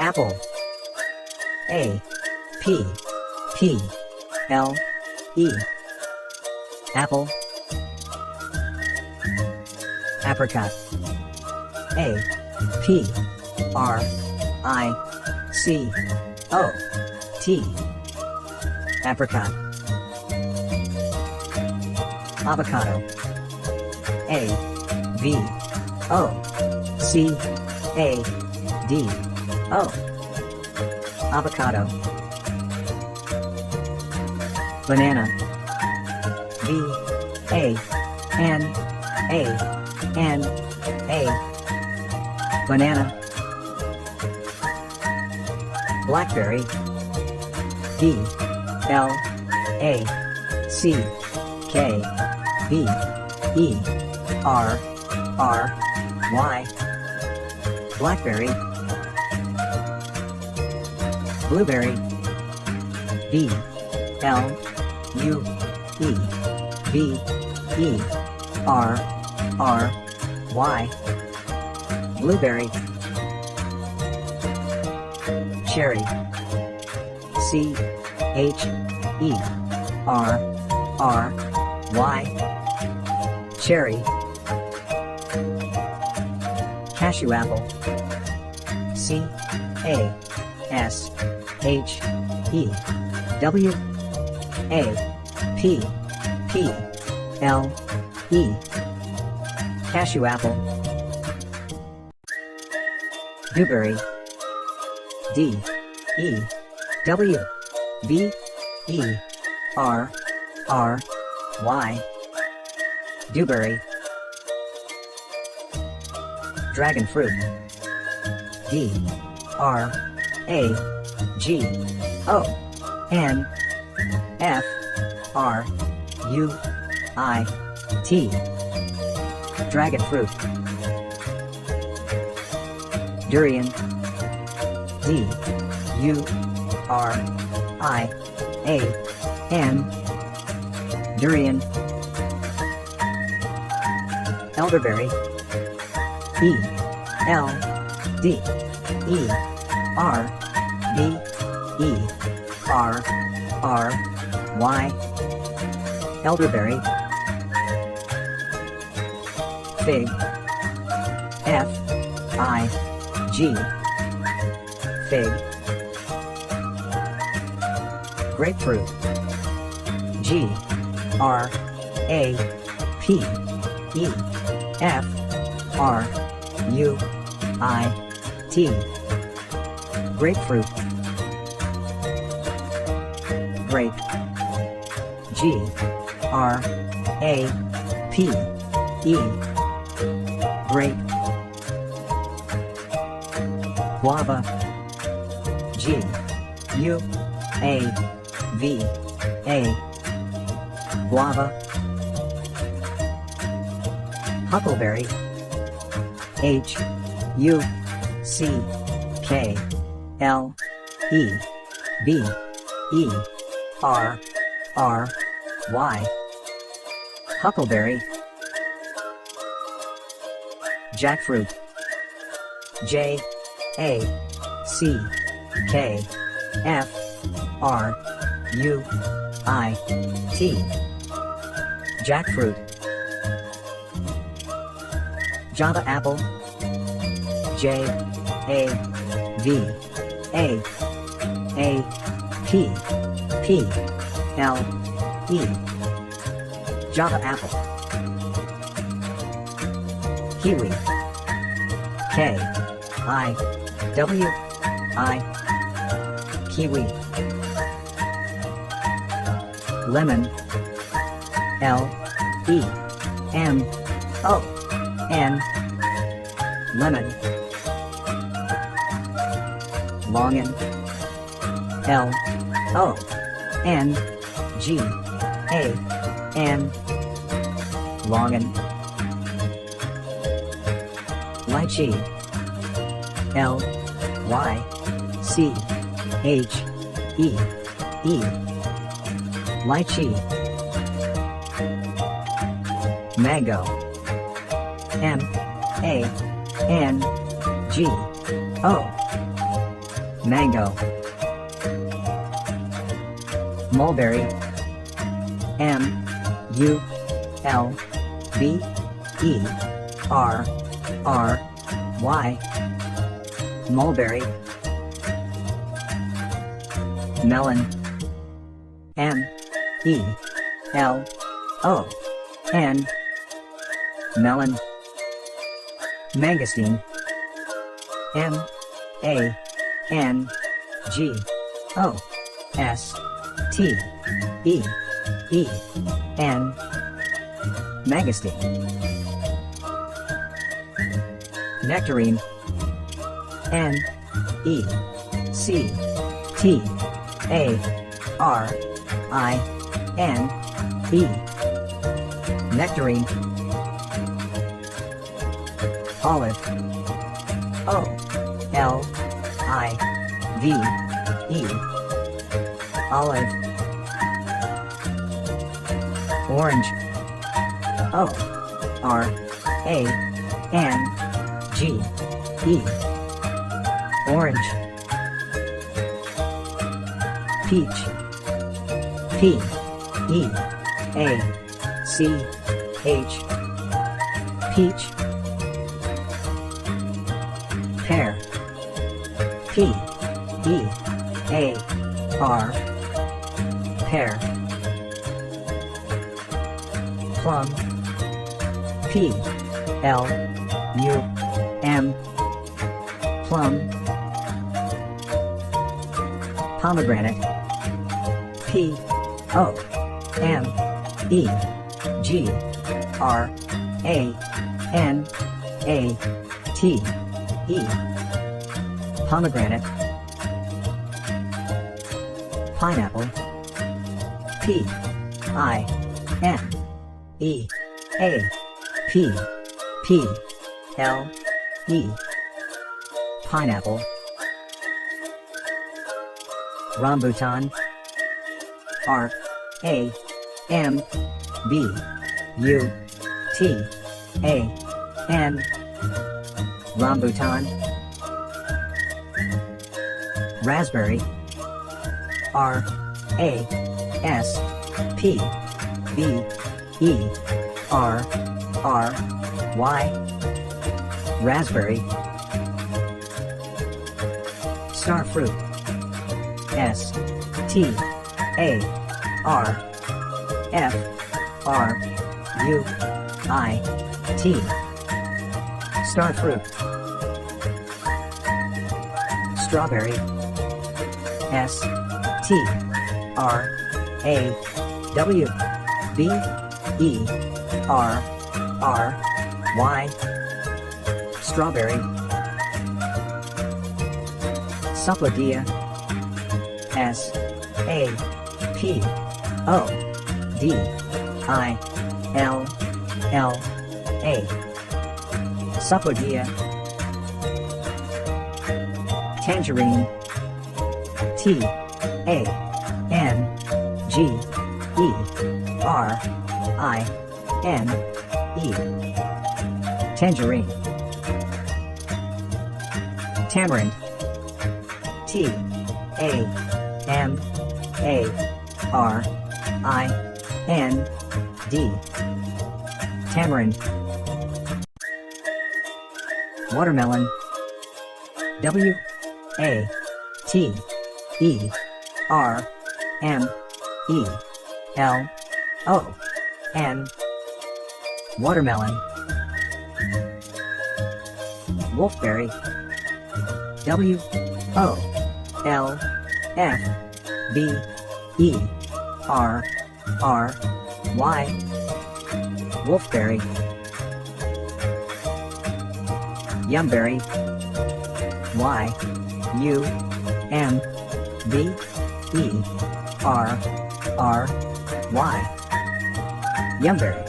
Apple. A P P L E. Apple. Apricot. A P R I C O T. Apricot. Avocado. A V O C A D O. Avocado. Banana. B A N A N A. Banana. Blackberry. B L A C K B E R R Y. Blackberry. Blueberry. B L U E B E R R Y. Blueberry. Cherry. C H E R R Y. Cherry. Cashew apple. C A S H E W A P P L E. Cashew apple. Dewberry. D E W B E R R Y. Dewberry. Dragon fruit. D R A G O N F R U I T. Dragon fruit. Durian. D U R I A N. Durian. Elderberry. E L D E R B E R R Y. Elderberry. Fig. F I G. Fig. Grapefruit. G R A P E F R U I T. Grapefruit. Grape. G R A P E. Grape. Guava. G U A V A. Guava. Huckleberry. H U C K L E B E R R Y. Huckleberry. Jackfruit. J A C K F R U I T. Jackfruit. Java apple. J A V A A P P L E. Java apple. Kiwi. K I W I. Kiwi. Lemon. L E M O N. Lemon. Longan. L O N G A N. Longan. Lychee. L Y C H E E. Lychee. Mango. M A N G O. Mango. Mulberry. Mulberry. Mulberry. Melon. Melon. Melon. Mangosteen. Mangosteen. Mangosteen. Nectarine. Nectarine. Nectarine. Olive. Olive. Olive. Orange. Orange. Peach. Peach. Pear. Pear. Plum. Plum. Pomegranate. Pomegranate. Pineapple. Pineapple. Rambutan. Rambutan. Raspberry. Raspberry. Star fruit. Star fruit. Strawberry. Strawberry. Sapodilla. Sapodilla. Tangerine. Tangerine. Tamarind. Tamarind. Watermelon. Watermelon. Wolfberry. Wolfberry. Yumberry. Yumberry.